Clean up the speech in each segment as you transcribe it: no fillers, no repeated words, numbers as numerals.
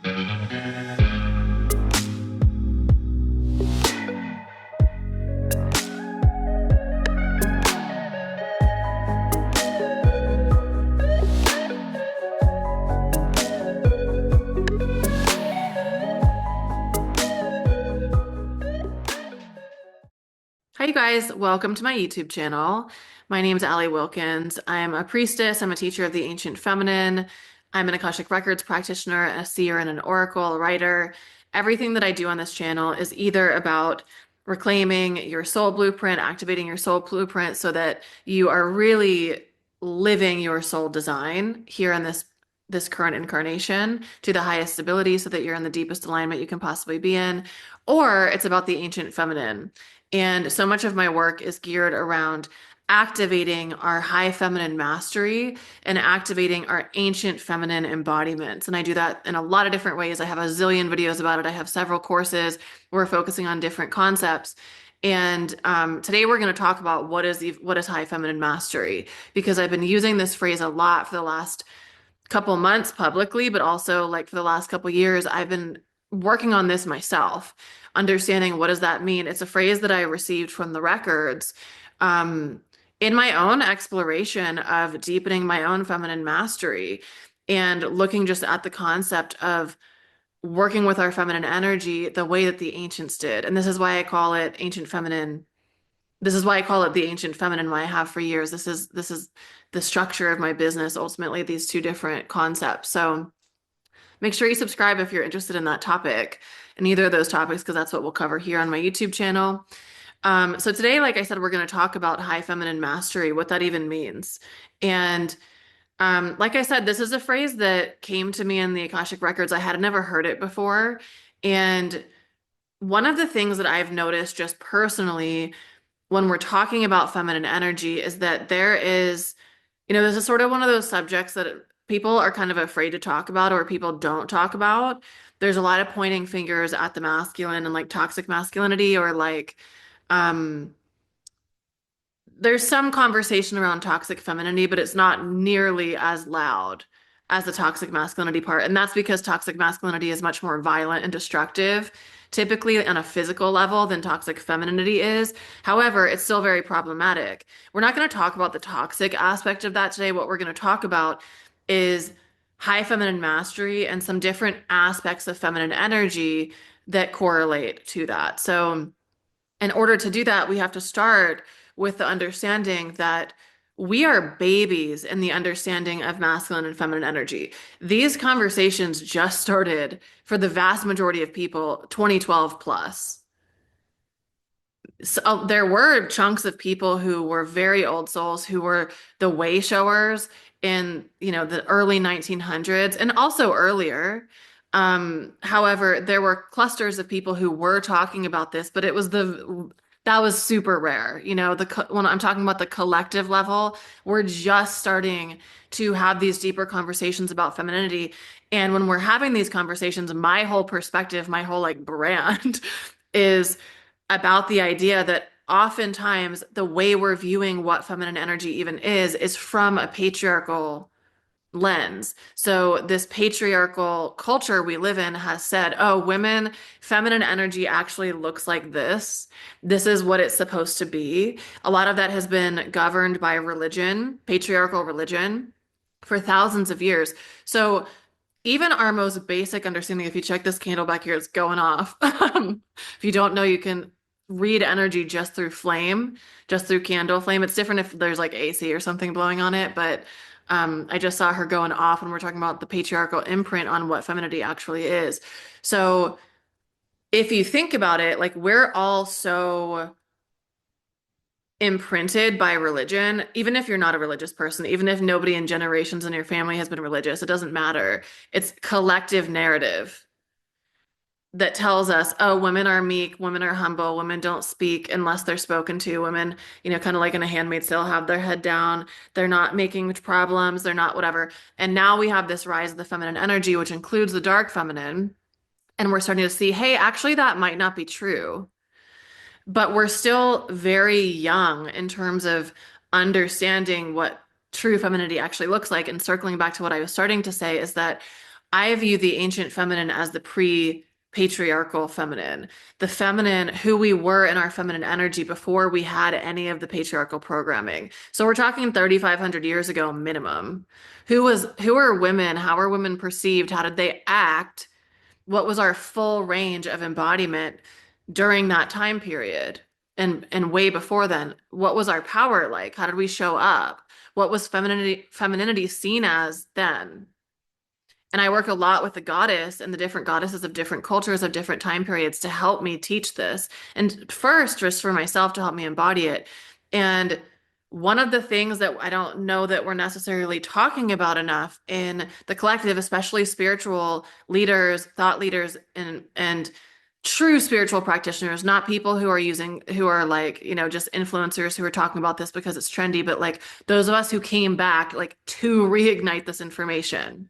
Hi, you guys. Welcome to my YouTube channel. My name is Aly Wilkins. I'm a priestess. I'm a teacher of the ancient feminine. I'm an Akashic Records practitioner, a seer, and an oracle, a writer. Everything that I do on this channel is either about reclaiming your soul blueprint, activating your soul blueprint so that you are really living your soul design here in this current incarnation to the highest ability so that you're in the deepest alignment you can possibly be in, or it's about the ancient feminine. And so much of my work is geared around activating our high feminine mastery and activating our ancient feminine embodiments. And I do that in a lot of different ways. I have a zillion videos about it. I have several courses. We're focusing on different concepts. And today we're going to talk about what is high feminine mastery, because I've been using this phrase a lot for the last couple months publicly, but also like for the last couple years, I've been working on this myself, understanding what does that mean. It's a phrase that I received from the records in my own exploration of deepening my own feminine mastery and looking just at the concept of working with our feminine energy the way that the ancients did. And this is why I call it ancient feminine. This is why I call it the ancient feminine, why I have for years. This is the structure of my business, ultimately, these two different concepts. So make sure you subscribe if you're interested in that topic and either of those topics, because that's what we'll cover here on my YouTube channel. So today, like I said, we're going to talk about high feminine mastery, what that even means. And like I said, this is a phrase that came to me in the Akashic Records. I had never heard it before. And one of the things that I've noticed just personally when we're talking about feminine energy is that there is, this is sort of one of those subjects that people are kind of afraid to talk about or people don't talk about. There's a lot of pointing fingers at the masculine and like toxic masculinity, or like there's some conversation around toxic femininity, but it's not nearly as loud as the toxic masculinity part. And that's because toxic masculinity is much more violent and destructive, typically on a physical level, than toxic femininity is. However, it's still very problematic. We're not going to talk about the toxic aspect of that today. What we're going to talk about is high feminine mastery and some different aspects of feminine energy that correlate to that. So in order to do that, we have to start with the understanding that we are babies in the understanding of masculine and feminine energy. These conversations just started for the vast majority of people 2012 plus. So there were chunks of people who were very old souls who were the way showers in, the early 1900s and also earlier. However, there were clusters of people who were talking about this, but that was super rare. When I'm talking about the collective level, we're just starting to have these deeper conversations about femininity. And when we're having these conversations, my whole perspective, my whole like brand is about the idea that oftentimes the way we're viewing what feminine energy even is from a patriarchal lens. So this patriarchal culture we live in has said, oh, women, feminine energy actually looks like this. This is what it's supposed to be. A lot of that has been governed by religion, patriarchal religion, for thousands of years. So even our most basic understanding, if you check this candle back here, it's going off. If you don't know, you can read energy just through flame, just through candle flame. It's different if there's like AC or something blowing on it, but I just saw her going off when we're talking about the patriarchal imprint on what femininity actually is. So if you think about it, like we're all so imprinted by religion, even if you're not a religious person, even if nobody in generations in your family has been religious, it doesn't matter. It's collective narrative that tells us, oh, women are meek, women are humble, women don't speak unless they're spoken to. Women, kind of like in A Handmaid's Tale, have their head down. They're not making problems. They're not whatever. And now we have this rise of the feminine energy, which includes the dark feminine. And we're starting to see, hey, actually, that might not be true. But we're still very young in terms of understanding what true femininity actually looks like. And circling back to what I was starting to say is that I view the ancient feminine as the pre-patriarchal feminine, the feminine who we were in our feminine energy before we had any of the patriarchal programming. So we're talking 3,500 years ago minimum. Who are women? How are women perceived? How did they act? What was our full range of embodiment during that time period? And way before then, what was our power like? How did we show up? What was femininity seen as then? And I work a lot with the goddess and the different goddesses of different cultures of different time periods to help me teach this. And first, just for myself to help me embody it. And one of the things that I don't know that we're necessarily talking about enough in the collective, especially spiritual leaders, thought leaders, and true spiritual practitioners, not people who are like, just influencers who are talking about this because it's trendy, but like those of us who came back like to reignite this information.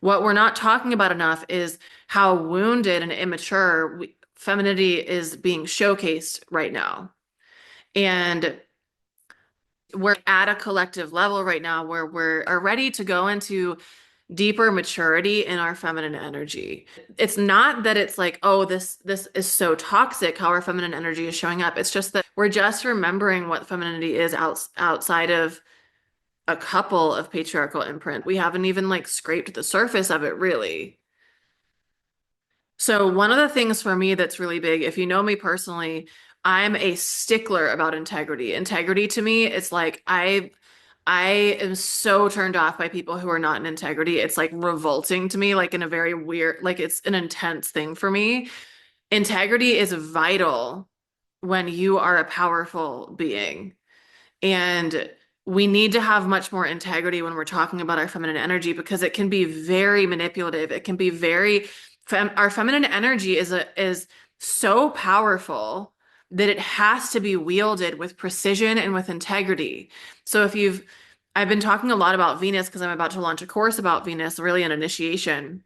What we're not talking about enough is how wounded and immature femininity is being showcased right now. And we're at a collective level right now where are ready to go into deeper maturity in our feminine energy. It's not that it's like, oh, this is so toxic how our feminine energy is showing up. It's just that we're just remembering what femininity is outside of a couple of patriarchal imprint. We haven't even like scraped the surface of it really. So one of the things for me that's really big, if you know me personally, I'm a stickler about integrity. Integrity to me, it's like I am so turned off by people who are not in integrity. It's like revolting to me, like in a very weird, like it's an intense thing for me. Integrity is vital when you are a powerful being. And we need to have much more integrity when we're talking about our feminine energy because it can be very manipulative. It can be very our feminine energy is so powerful that it has to be wielded with precision and with integrity. So I've been talking a lot about Venus because I'm about to launch a course about Venus, really an initiation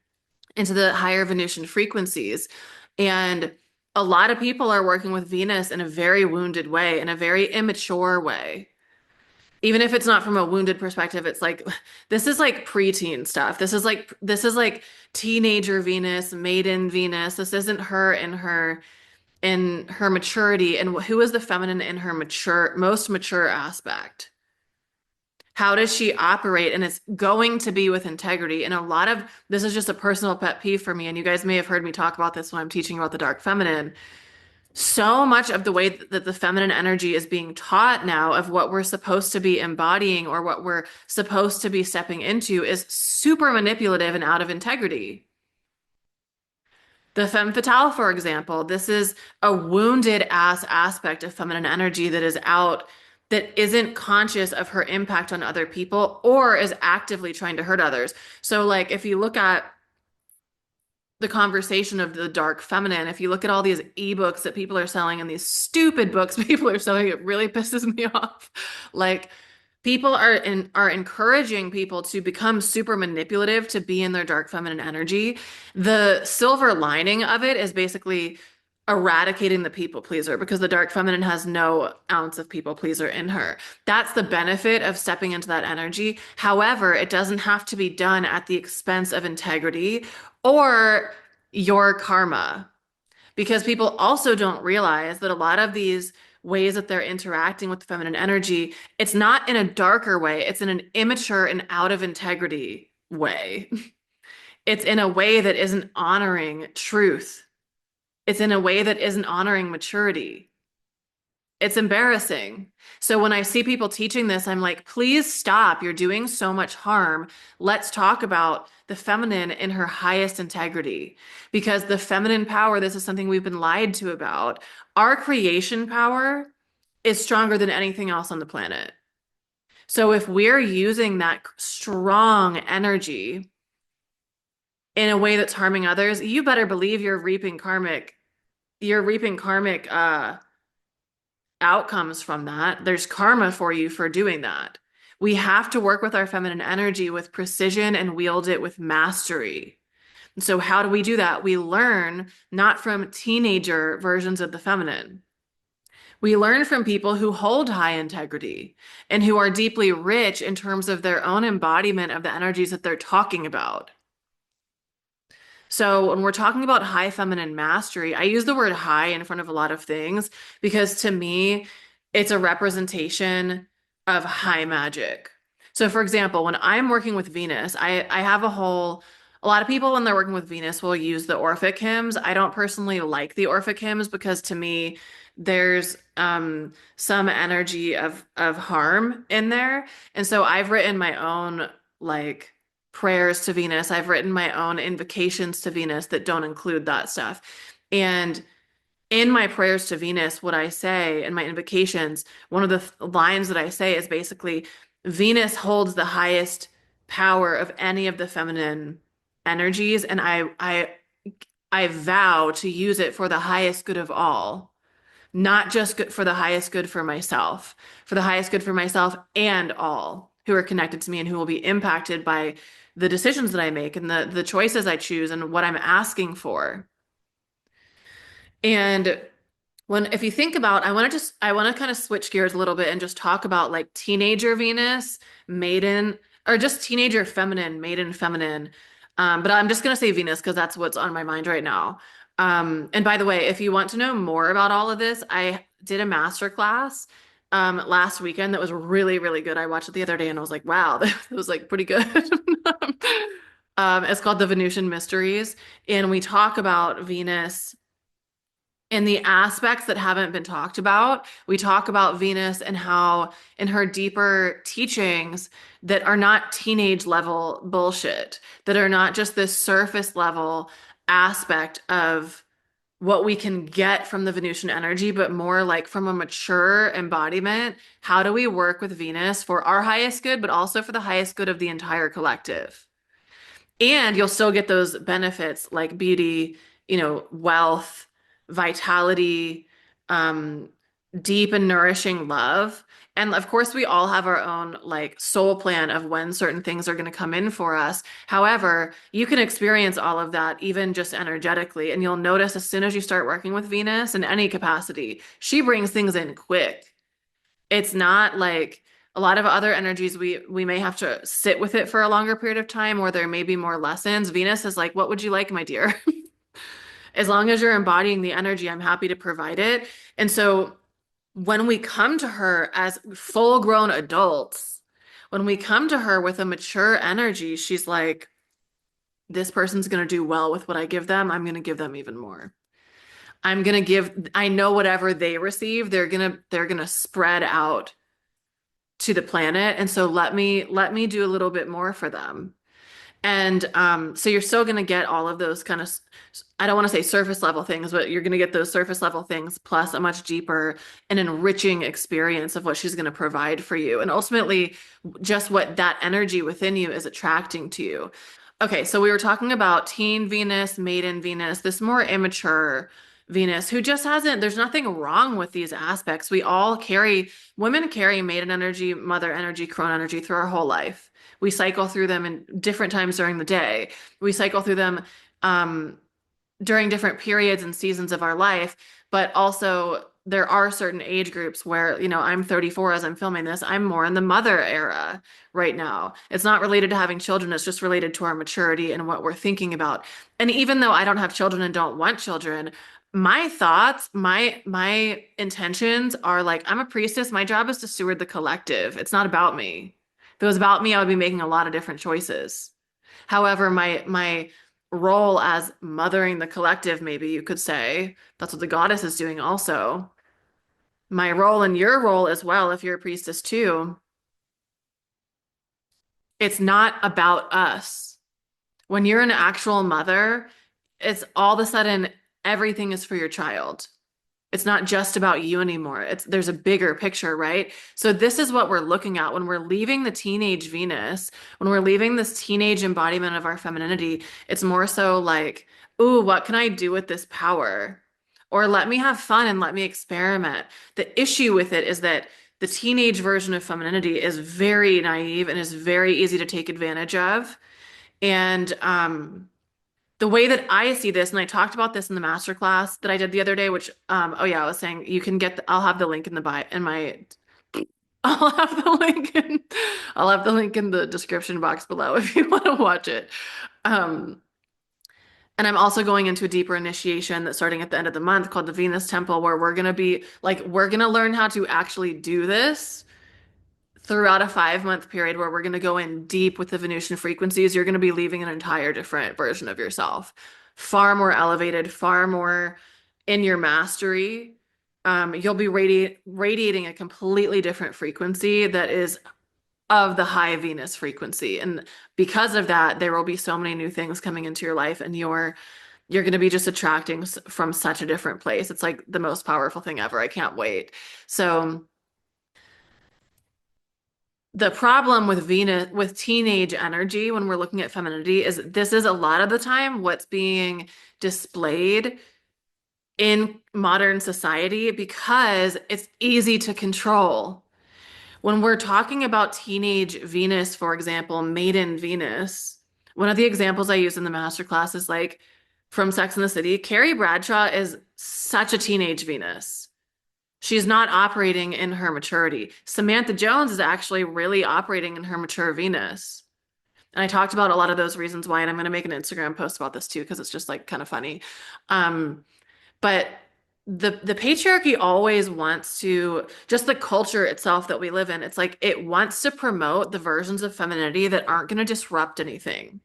into the higher Venusian frequencies. And a lot of people are working with Venus in a very wounded way, in a very immature way. Even if it's not from a wounded perspective, it's like this is like preteen stuff. This is like teenager Venus, maiden Venus. This isn't her in her maturity. And who is the feminine in her most mature aspect? How does she operate? And it's going to be with integrity. And a lot of this is just a personal pet peeve for me. And you guys may have heard me talk about this when I'm teaching about the dark feminine. So much of the way that the feminine energy is being taught now of what we're supposed to be embodying or what we're supposed to be stepping into is super manipulative and out of integrity. The femme fatale, for example, this is a wounded ass aspect of feminine energy that is out, that isn't conscious of her impact on other people or is actively trying to hurt others. So, like, if you look at the conversation of the dark feminine, if you look at all these ebooks that people are selling and these stupid books people are selling, it really pisses me off. Like people are encouraging people to become super manipulative to be in their dark feminine energy. The silver lining of it is basically eradicating the people pleaser because the dark feminine has no ounce of people pleaser in her. That's the benefit of stepping into that energy. However, it doesn't have to be done at the expense of integrity or your karma, because people also don't realize that a lot of these ways that they're interacting with the feminine energy, it's not in a darker way, it's in an immature and out of integrity way. It's in a way that isn't honoring truth. It's in a way that isn't honoring maturity. It's embarrassing. So when I see people teaching this, I'm like, please stop. You're doing so much harm. Let's talk about the feminine in her highest integrity. Because the feminine power, this is something we've been lied to about. Our creation power is stronger than anything else on the planet. So if we're using that strong energy in a way that's harming others, you better believe you're reaping karmic outcomes from that. There's karma for you for doing that. We have to work with our feminine energy with precision and wield it with mastery. So how do we do that? We learn not from teenager versions of the feminine. We learn from people who hold high integrity and who are deeply rich in terms of their own embodiment of the energies that they're talking about. So when we're talking about high feminine mastery, I use the word high in front of a lot of things because to me, it's a representation of high magic. So for example, when I'm working with Venus, I have a lot of people when they're working with Venus will use the Orphic hymns. I don't personally like the Orphic hymns because to me, there's some energy of harm in there. And so I've written my own like prayers to Venus. I've written my own invocations to Venus that don't include that stuff. And in my prayers to Venus, what I say in my invocations, one of the lines that I say is basically Venus holds the highest power of any of the feminine energies, and I vow to use it for the highest good of all, not just good for the highest good for the highest good for myself and all who are connected to me and who will be impacted by the decisions that I make and the choices I choose and what I'm asking for. And if you think about, I want to kind of switch gears a little bit and just talk about like teenager Venus, maiden, or just teenager feminine, maiden feminine. But I'm just going to say Venus because that's what's on my mind right now. And by the way, if you want to know more about all of this, I did a master class last weekend that was really, really good. I watched it the other day and I was like, wow, that was like pretty good. It's called The Venusian Mysteries, and we talk about Venus and the aspects that haven't been talked about. We talk about Venus and how, in her deeper teachings, that are not teenage level bullshit, that are not just this surface level aspect of what we can get from the Venusian energy, but more like from a mature embodiment. How do we work with Venus for our highest good, but also for the highest good of the entire collective? And you'll still get those benefits like beauty, wealth, vitality, um, deep and nourishing love. And of course, we all have our own like soul plan of when certain things are going to come in for us. However, you can experience all of that even just energetically. And you'll notice as soon as you start working with Venus in any capacity, she brings things in quick. It's not like a lot of other energies we may have to sit with it for a longer period of time or there may be more lessons. Venus is like, what would you like, my dear? As long as you're embodying the energy, I'm happy to provide it. And so when we come to her as full-grown adults, when we come to her with a mature energy, she's like, this person's going to do well with what I give them. I'm going to give them even more. I know whatever they receive, they're going to spread out to the planet. And so let me do a little bit more for them. And so you're still going to get all of those kind of, I don't want to say surface level things, but you're going to get those surface level things plus a much deeper and enriching experience of what she's going to provide for you. And ultimately, just what that energy within you is attracting to you. Okay, so we were talking about teen Venus, maiden Venus, this more immature Venus who just hasn't, there's nothing wrong with these aspects. Women carry maiden energy, mother energy, crone energy through our whole life. We cycle through them in different times during the day. We cycle through them um, during different periods and seasons of our life, but also there are certain age groups where, I'm 34 as I'm filming this. I'm more in the mother era right now. It's not related to having children, it's just related to our maturity and what we're thinking about. And even though I don't have children and don't want children, my thoughts, my intentions are like, I'm a priestess. My job is to steward the collective. It's not about me. If it was about me, I would be making a lot of different choices. However, my role as mothering the collective, maybe you could say, that's what the goddess is doing also. My role and your role as well, if you're a priestess too, it's not about us. When you're an actual mother, it's all of a sudden everything is for your child. It's not just about you anymore. There's a bigger picture, right? So this is what we're looking at when we're leaving the teenage Venus, when we're leaving this teenage embodiment of our femininity. It's more so like, ooh, what can I do with this power? Or let me have fun and let me experiment. The issue with it is that the teenage version of femininity is very naive and is very easy to take advantage of. And the way that I see this, and I talked about this in the masterclass that I did the other day, which, oh yeah, I was saying you can I'll have the link in the bio, in my, I'll have the link in, I'll have the link in the description box below if you want to watch it. Um, And I'm also going into a deeper initiation that's starting at the end of the month called the Venus Temple, where we're going to be like, we're going to learn how to actually do this throughout a 5 month period where we're going to go in deep with the Venusian frequencies. You're going to be leaving an entire different version of yourself, far more elevated, far more in your mastery. You'll be radiating a completely different frequency that is of the high Venus frequency. And because of that, there will be so many new things coming into your life, and you're going to be just attracting from such a different place. It's like the most powerful thing ever. I can't wait. So the problem with Venus, with teenage energy, when we're looking at femininity, is this is a lot of the time what's being displayed in modern society because it's easy to control. When we're talking about teenage Venus, for example, maiden Venus, one of the examples I use in the masterclass is like from Sex and the City. Carrie Bradshaw is such a teenage Venus. She's not operating in her maturity. Samantha Jones is actually really operating in her mature Venus. And I talked about a lot of those reasons why, and I'm going to make an Instagram post about this too, because it's just like kind of funny. But the patriarchy always wants to, just the culture itself that we live in, it's like it wants to promote the versions of femininity that aren't going to disrupt anything.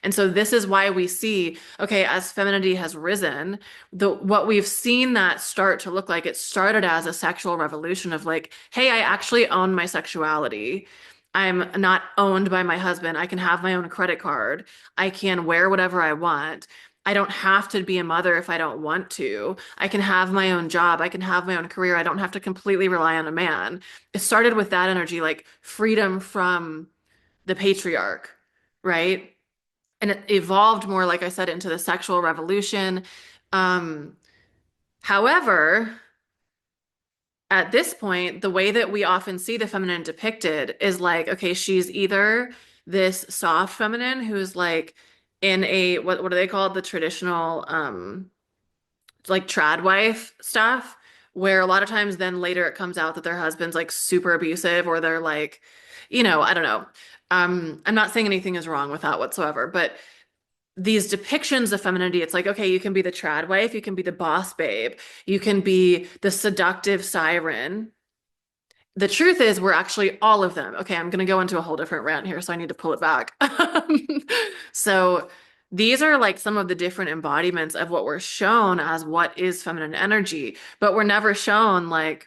And so this is why we see, okay, as femininity has risen, what we've seen that start to look like, it started as a sexual revolution of like, hey, I actually own my sexuality. I'm not owned by my husband. I can have my own credit card. I can wear whatever I want. I don't have to be a mother if I don't want to. I can have my own job. I can have my own career. I don't have to completely rely on a man. It started with that energy, like freedom from the patriarch, right? And it evolved more, like I said, into the sexual revolution. Um, However, at this point, the way that we often see the feminine depicted is like, okay, she's either this soft feminine who's like in a what do they call it? The traditional like trad wife stuff, where a lot of times then later it comes out that their husband's like super abusive or they're like, I don't know. I'm not saying anything is wrong with that whatsoever, but these depictions of femininity, it's like, okay, you can be the trad wife, you can be the boss babe, you can be the seductive siren. The truth is, we're actually all of them. Okay, I'm going to go into a whole different rant here, so I need to pull it back. So these are like some of the different embodiments of what we're shown as what is feminine energy, but we're never shown like,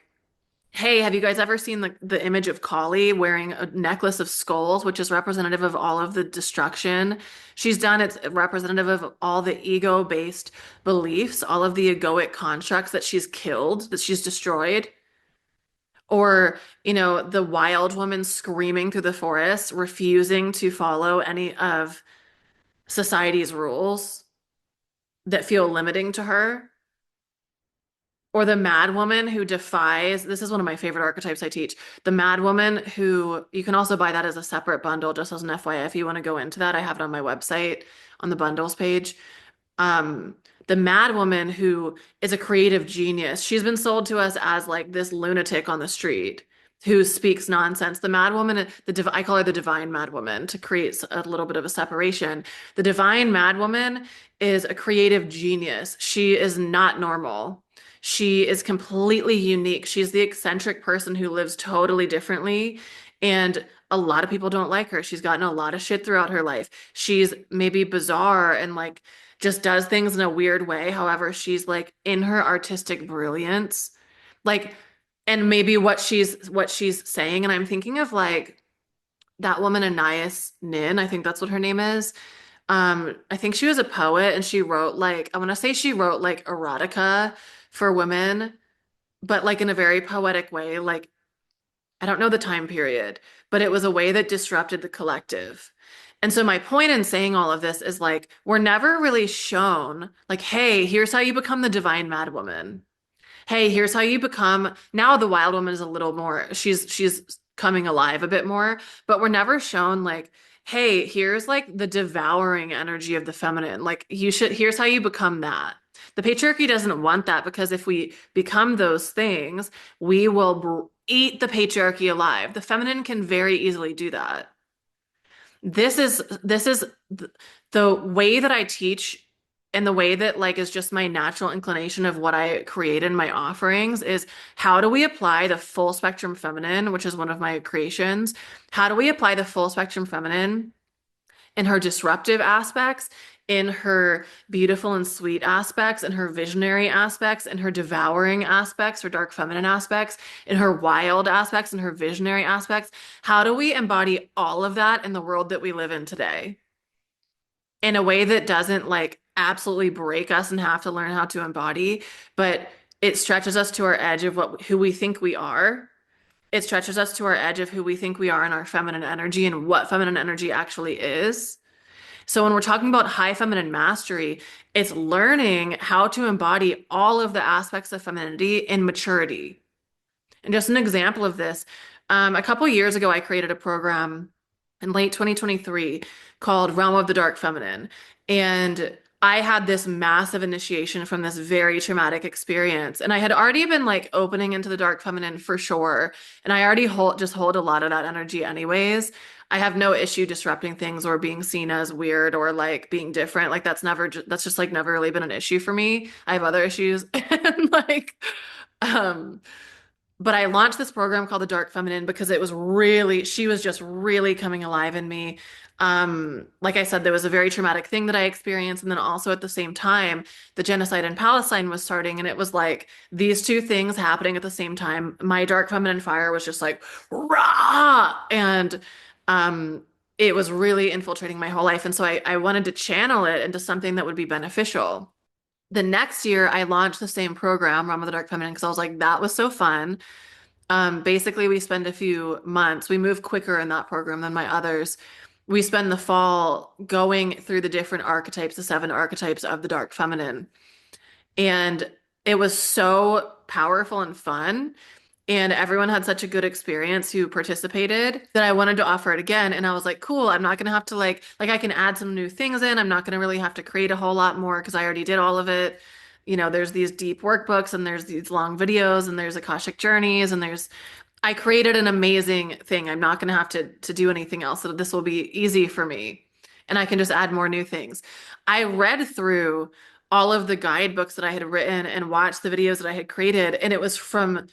hey, have you guys ever seen the image of Kali wearing a necklace of skulls, which is representative of all of the destruction she's done? It's representative of all the ego-based beliefs, all of the egoic constructs that she's killed, that she's destroyed. Or, the wild woman screaming through the forest, refusing to follow any of society's rules that feel limiting to her. Or the mad woman who defies, this is one of my favorite archetypes I teach. The mad woman who, you can also buy that as a separate bundle, just as an FYI, if you want to go into that, I have it on my website on the bundles page. Um, the mad woman who is a creative genius. She's been sold to us as like this lunatic on the street who speaks nonsense. The mad woman, I call her the divine mad woman to create a little bit of a separation. The divine mad woman is a creative genius. She is not normal. She is completely unique. She's the eccentric person who lives totally differently. And a lot of people don't like her. She's gotten a lot of shit throughout her life. She's maybe bizarre and like just does things in a weird way. However, she's like in her artistic brilliance. Like, and maybe what she's saying. And I'm thinking of like that woman Anais Nin, I think that's what her name is. I think she was a poet and she wrote like, I want to say she wrote like erotica for women, but like in a very poetic way. Like, I don't know the time period, but it was a way that disrupted the collective. And so my point in saying all of this is like, we're never really shown like, hey, here's how you become the divine mad woman. Hey, here's how you become. Now the wild woman is a little more, she's coming alive a bit more, but we're never shown like, hey, here's like the devouring energy of the feminine. Like here's how you become that. The patriarchy doesn't want that because if we become those things, we will eat the patriarchy alive. The feminine can very easily do that. This is the way that I teach and the way that like is just my natural inclination of what I create in my offerings is how do we apply the full spectrum feminine, which is one of my creations? How do we apply the full spectrum feminine in her disruptive aspects, in her beautiful and sweet aspects, in her visionary aspects, in her devouring aspects, her dark feminine aspects, in her wild aspects, in her visionary aspects? How do we embody all of that in the world that we live in today in a way that doesn't like absolutely break us and have to learn how to embody, but it stretches us to our edge of who we think we are. It stretches us to our edge of who we think we are in our feminine energy and what feminine energy actually is. So when we're talking about high feminine mastery, it's learning how to embody all of the aspects of femininity in maturity. And just an example of this, a couple years ago, I created a program in late 2023 called Realm of the Dark Feminine. And I had this massive initiation from this very traumatic experience. And I had already been like opening into the dark feminine for sure. And I already hold a lot of that energy anyways. I have no issue disrupting things or being seen as weird or like being different. Like that's just like never really been an issue for me. I have other issues and like um but I launched this program called the Dark Feminine because she was just really coming alive in me. Like I said, there was a very traumatic thing that I experienced. And then also at the same time, the genocide in Palestine was starting. And it was like these two things happening at the same time. My dark feminine fire was just like, rah! And it was really infiltrating my whole life. And so I wanted to channel it into something that would be beneficial. The next year, I launched the same program, Realm of the Dark Feminine, because I was like, that was so fun. Basically, we spend a few months. We move quicker in that program than my others. We spend the fall going through the different archetypes, the 7 archetypes of the dark feminine. And it was so powerful and fun. And everyone had such a good experience who participated that I wanted to offer it again. And I was like, cool, I'm not gonna have to like I can add some new things in. I'm not gonna really have to create a whole lot more because I already did all of it. You know, there's these deep workbooks and there's these long videos and there's Akashic journeys and I created an amazing thing. I'm not gonna have to do anything else. So this will be easy for me. And I can just add more new things. I read through all of the guidebooks that I had written and watched the videos that I had created, and it was from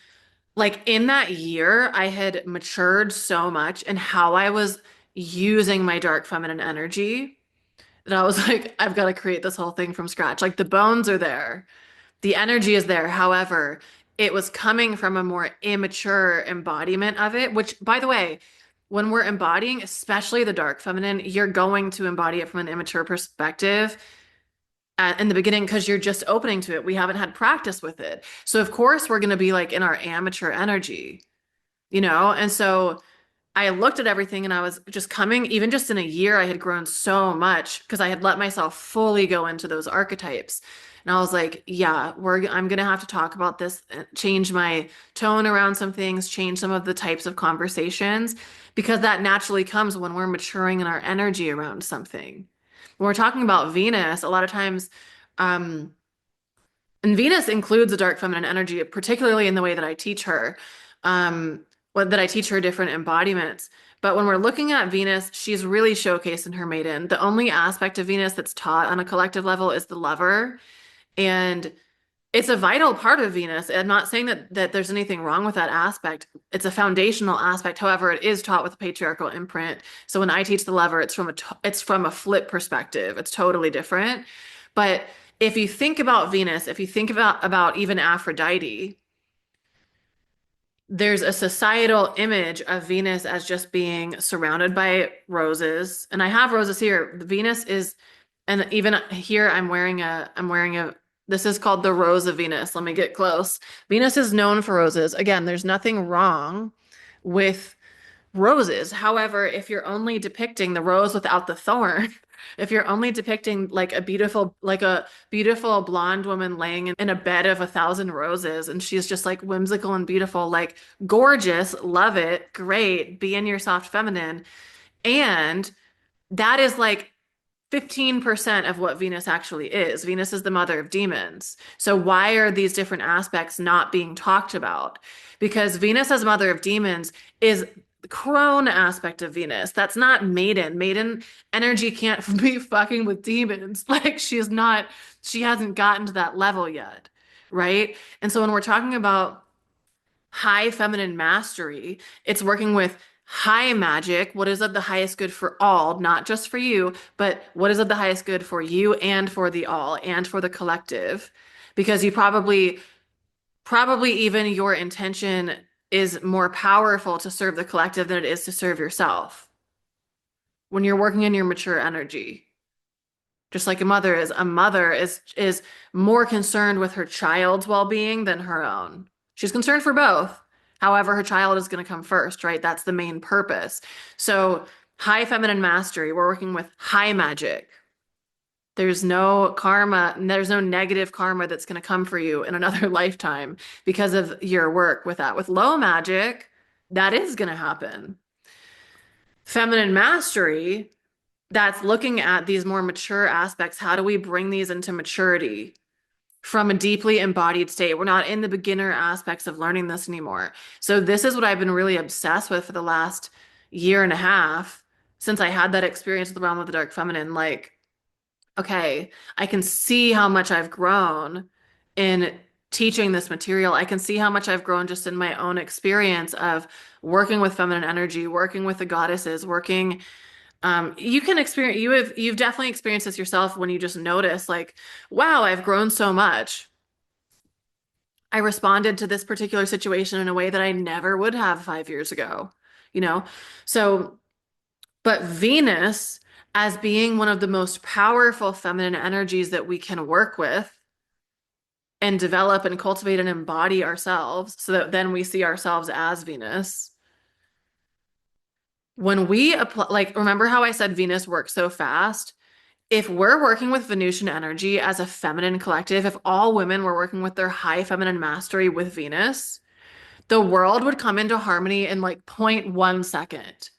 like in that year, I had matured so much in how I was using my dark feminine energy that I was like, I've got to create this whole thing from scratch. Like the bones are there, the energy is there. However, it was coming from a more immature embodiment of it, which, by the way, when we're embodying, especially the dark feminine, you're going to embody it from an immature perspective in the beginning because you're just opening to it. We haven't had practice with it. So of course we're going to be like in our amateur energy, you know? And so I looked at everything and I was just coming, even just in a year, I had grown so much because I had let myself fully go into those archetypes. And I was like, yeah, I'm going to have to talk about this, change my tone around some things, change some of the types of conversations, because that naturally comes when we're maturing in our energy around something. When we're talking about Venus, a lot of times, um, and Venus includes a dark feminine energy, particularly in the way that I teach her, that I teach her different embodiments. But when we're looking at Venus, she's really showcased in her maiden. The only aspect of Venus that's taught on a collective level is the lover. And it's a vital part of Venus. I'm not saying that there's anything wrong with that aspect. It's a foundational aspect. However, it is taught with a patriarchal imprint. So when I teach the lover, it's from a flip perspective. It's totally different. But if you think about Venus, if you think about even Aphrodite, there's a societal image of Venus as just being surrounded by roses. And I have roses here. Venus is, and even here I'm wearing a this is called the Rose of Venus. Let me get close. Venus is known for roses. Again, there's nothing wrong with roses. However, if you're only depicting the rose without the thorn, if you're only depicting like a beautiful blonde woman laying in a bed of 1,000 roses, and she's just like whimsical and beautiful, like gorgeous, love it, great, be in your soft feminine. And that is like 15% of what Venus actually is. Venus is the mother of demons. So why are these different aspects not being talked about? Because Venus as mother of demons is crone aspect of Venus. That's not maiden. Maiden energy can't be fucking with demons. Like she hasn't gotten to that level yet, right? And so when we're talking about high feminine mastery, it's working with high magic. What is of the highest good for all, not just for you, but what is of the highest good for you and for the all and for the collective? Because you probably even your intention is more powerful to serve the collective than it is to serve yourself when you're working in your mature energy. Just like a mother is more concerned with her child's well-being than her own. She's concerned for both. However, her child is going to come first, right? That's the main purpose. So, high feminine mastery, we're working with high magic. There's no karma, there's no negative karma that's going to come for you in another lifetime because of your work with that. With low magic, that is going to happen. Feminine mastery, that's looking at these more mature aspects. How do we bring these into maturity from a deeply embodied state? We're not in the beginner aspects of learning this anymore. So this is what I've been really obsessed with for the last year and a half since I had that experience with the realm of the dark feminine. Like, okay, I can see how much I've grown in teaching this material. I can see how much I've grown just in my own experience of working with feminine energy, working with the goddesses, working you can experience you've definitely experienced this yourself when you just notice like, wow, I've grown so much. I responded to this particular situation in a way that I never would have 5 years ago, you know? So, but Venus, as being one of the most powerful feminine energies that we can work with and develop and cultivate and embody ourselves so that then we see ourselves as Venus. When we apply, like, remember how I said Venus works so fast? If we're working with Venusian energy as a feminine collective, if all women were working with their high feminine mastery with Venus, the world would come into harmony in like 0.1 second.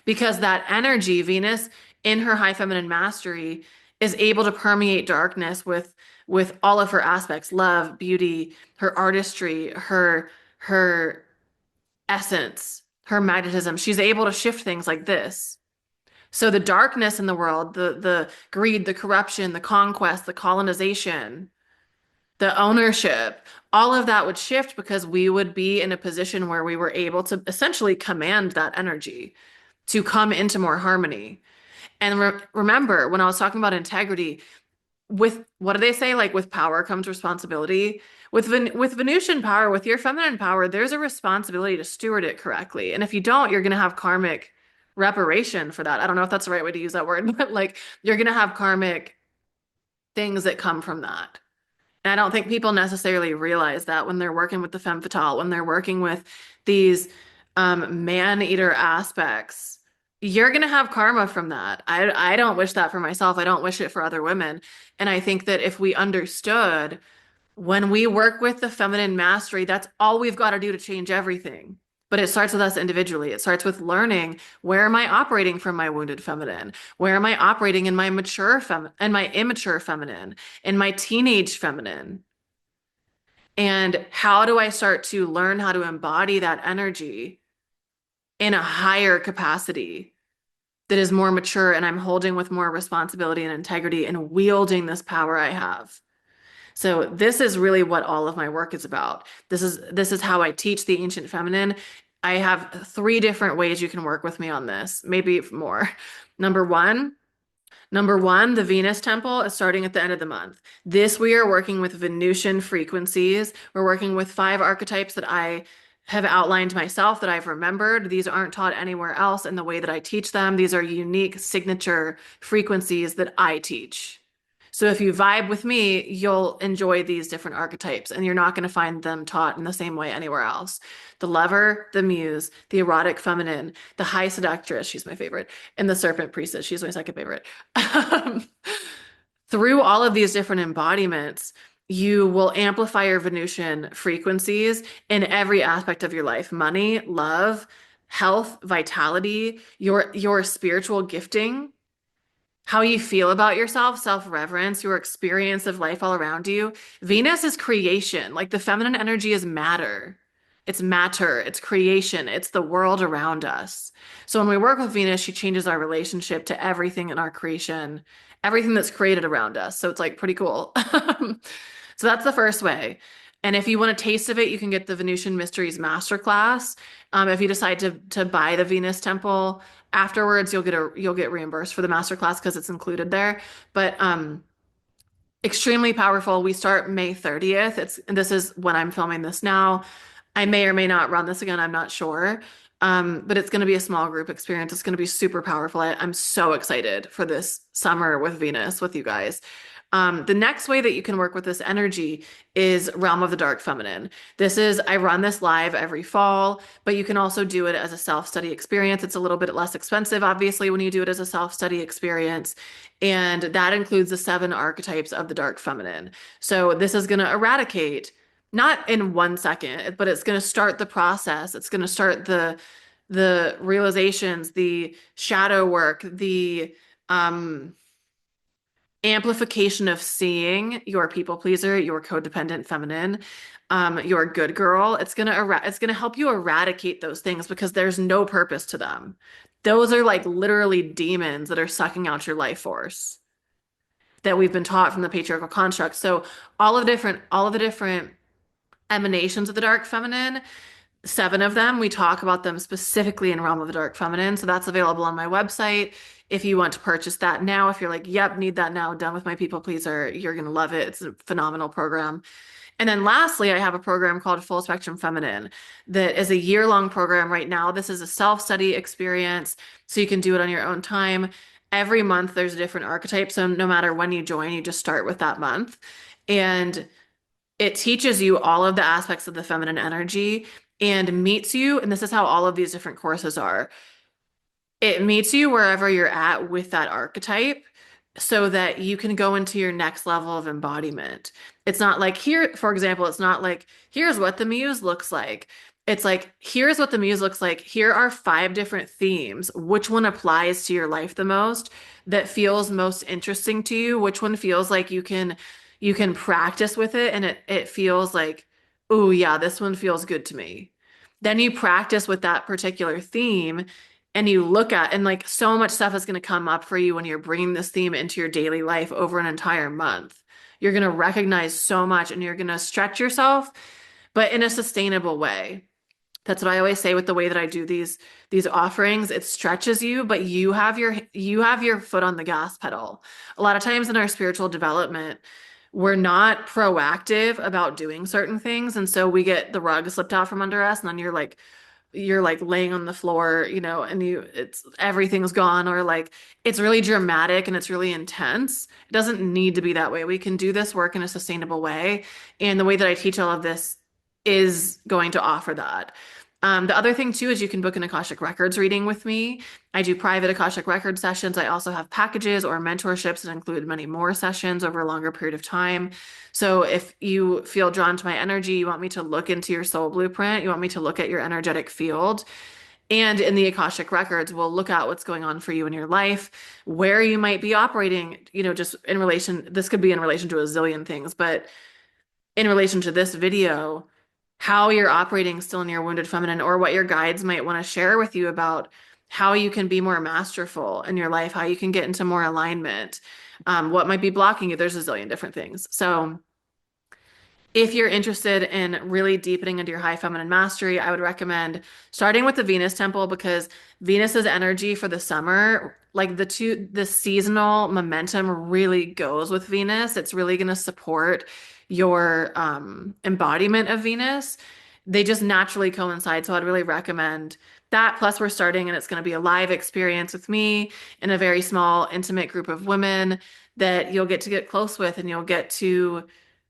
Because that energy, Venus in her high feminine mastery, is able to permeate darkness with all of her aspects, love, beauty, her artistry, her essence, her magnetism. She's able to shift things like this. So the darkness in the world, the greed, the corruption, the conquest, the colonization, the ownership, all of that would shift because we would be in a position where we were able to essentially command that energy to come into more harmony. And remember, when I was talking about integrity, with what do they say? Like with power comes responsibility. With Venusian power, with your feminine power, there's a responsibility to steward it correctly. And if you don't, you're going to have karmic reparation for that. I don't know if that's the right way to use that word, but like you're going to have karmic things that come from that. And I don't think people necessarily realize that when they're working with the femme fatale, when they're working with these man-eater aspects, you're going to have karma from that. I don't wish that for myself. I don't wish it for other women. And I think that if we understood when we work with the feminine mastery, that's all we've got to do to change everything. But it starts with us individually. It starts with learning, where am I operating from my wounded feminine? Where am I operating in my mature feminine and my immature feminine, in my teenage feminine? And how do I start to learn how to embody that energy in a higher capacity that is more mature and I'm holding with more responsibility and integrity and wielding this power I have? So this is really what all of my work is about. This is how I teach the ancient feminine. I have 3 different ways you can work with me on this, maybe more. Number one, the Venus temple is starting at the end of the month. This we are working with Venusian frequencies. We're working with 5 archetypes that I have outlined myself that I've remembered. These aren't taught anywhere else in the way that I teach them. These are unique signature frequencies that I teach. So if you vibe with me, you'll enjoy these different archetypes and you're not going to find them taught in the same way anywhere else. The lover, the muse, the erotic feminine, the high seductress, she's my favorite, and the serpent priestess, she's my second favorite. Through all of these different embodiments, you will amplify your Venusian frequencies in every aspect of your life: money, love, health, vitality, your spiritual gifting, how you feel about yourself, self-reverence, your experience of life all around you. Venus is creation. Like the feminine energy is matter. it's matter, it's creation, it's the world around us. So when we work with Venus, she changes our relationship to everything in our creation, everything that's created around us. So it's like pretty cool. So that's the first way. And if you want a taste of it, you can get the Venusian Mysteries Masterclass. If you decide to buy the Venus Temple afterwards, you'll get reimbursed for the masterclass because it's included there. But extremely powerful. We start May 30th. And this is when I'm filming this now. I may or may not run this again. I'm not sure. But it's going to be a small group experience. It's going to be super powerful. I'm so excited for this summer with Venus with you guys. The next way that you can work with this energy is Realm of the Dark Feminine. I run this live every fall, but you can also do it as a self-study experience. It's a little bit less expensive, obviously, when you do it as a self-study experience. And that includes the 7 archetypes of the Dark Feminine. So this is going to eradicate, not in 1 second, but it's going to start the process. It's going to start the realizations, the shadow work, the amplification of seeing your people pleaser, your codependent feminine, your good girl. It's gonna help you eradicate those things because there's no purpose to them. Those are like literally demons that are sucking out your life force that we've been taught from the patriarchal construct. So all of the different emanations of the dark feminine, 7 of them, we talk about them specifically in Realm of the Dark Feminine. So that's available on my website. If you want to purchase that now, if you're like, yep, need that now, done with my people pleaser, you're going to love it. It's a phenomenal program. And then lastly, I have a program called Full Spectrum Feminine that is a year-long program right now. This is a self-study experience, so you can do it on your own time. Every month, there's a different archetype. So no matter when you join, you just start with that month. And it teaches you all of the aspects of the feminine energy and meets you. And this is how all of these different courses are. It meets you wherever you're at with that archetype so that you can go into your next level of embodiment. It's not like here, for example, it's not like, here's what the muse looks like. It's like, here's what the muse looks like. Here are 5 different themes. Which one applies to your life the most? That feels most interesting to you? Which one feels like you can practice with it and it feels like, oh yeah, this one feels good to me. Then you practice with that particular theme and you look at, and like so much stuff is going to come up for you when you're bringing this theme into your daily life over an entire month. You're going to recognize so much and you're going to stretch yourself, but in a sustainable way. That's what I always say with the way that I do these offerings. It stretches you, but you have your foot on the gas pedal. A lot of times in our spiritual development, we're not proactive about doing certain things, and so we get the rug slipped out from under us, and then you're like laying on the floor, and it's everything's gone, or like it's really dramatic and it's really intense. It doesn't need to be that way. We can do this work in a sustainable way, and the way that I teach all of this is going to offer that. The other thing too is you can book an Akashic Records reading with me. I do private Akashic Records sessions. I also have packages or mentorships that include many more sessions over a longer period of time. So if you feel drawn to my energy, you want me to look into your soul blueprint, you want me to look at your energetic field, and in the Akashic Records, we'll look at what's going on for you in your life, where you might be operating, just in relation, this could be in relation to a zillion things, but in relation to this video, how you're operating still in your wounded feminine, or what your guides might want to share with you about how you can be more masterful in your life, how you can get into more alignment, what might be blocking you. There's a zillion different things. So if you're interested in really deepening into your high feminine mastery, I would recommend starting with the Venus temple, because Venus's energy for the summer, like the seasonal momentum really goes with Venus. It's really going to support your embodiment of Venus. They just naturally coincide. So I'd really recommend that. Plus we're starting and it's going to be a live experience with me in a very small, intimate group of women that you'll get to get close with and you'll get to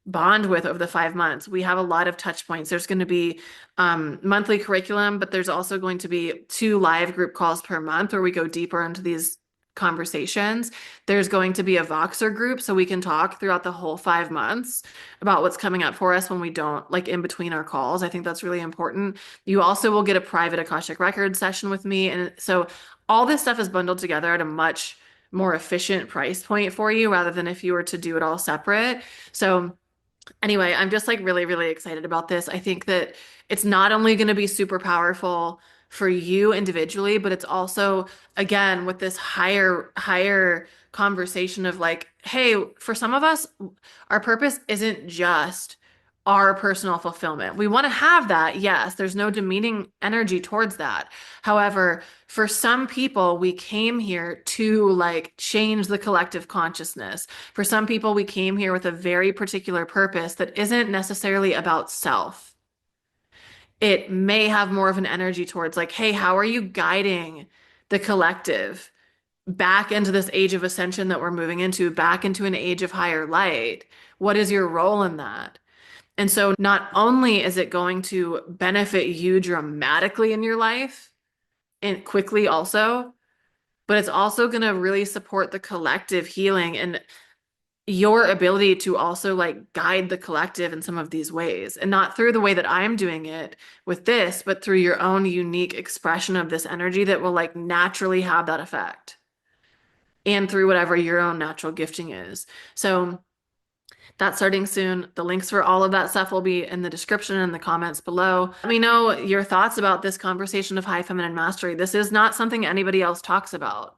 bond with over the 5 months. We have a lot of touch points. There's going to be monthly curriculum, but there's also going to be 2 live group calls per month where we go deeper into these conversations. There's going to be a Voxer group so we can talk throughout the whole 5 months about what's coming up for us when we don't, like in between our calls. I think that's really important. You also will get a private Akashic Records session with me. And so all this stuff is bundled together at a much more efficient price point for you rather than if you were to do it all separate. So Anyway, I'm just like really, really excited about this. I think that it's not only going to be super powerful for you individually, but it's also, again, with this higher conversation of like, hey, for some of us, our purpose isn't just our personal fulfillment. We want to have that. Yes, there's no demeaning energy towards that. However, for some people, we came here to like change the collective consciousness. For some people, we came here with a very particular purpose that isn't necessarily about self. It may have more of an energy towards like, hey, how are you guiding the collective back into this age of ascension that we're moving into, back into an age of higher light? What is your role in that? And so not only is it going to benefit you dramatically in your life and quickly also, but it's also going to really support the collective healing and your ability to also like guide the collective in some of these ways. And not through the way that I'm doing it with this, but through your own unique expression of this energy that will like naturally have that effect. And through whatever your own natural gifting is. So that's starting soon. The links for all of that stuff will be in the description and the comments below. Let me know your thoughts about this conversation of high feminine mastery. This is not something anybody else talks about.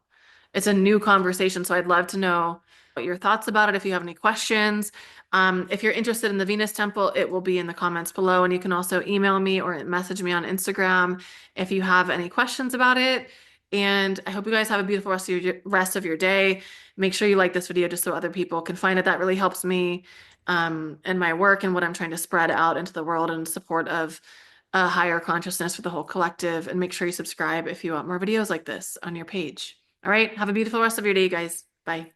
It's a new conversation, so I'd love to know what your thoughts about it if you have any questions. If you're interested in the Venus Temple, it will be in the comments below, and you can also email me or message me on Instagram if you have any questions about it. And I hope you guys have a beautiful rest of your day. Make sure you like this video just so other people can find it. That really helps me and my work and what I'm trying to spread out into the world in support of a higher consciousness for the whole collective. And make sure you subscribe if you want more videos like this on your page. All right, have a beautiful rest of your day, guys. Bye.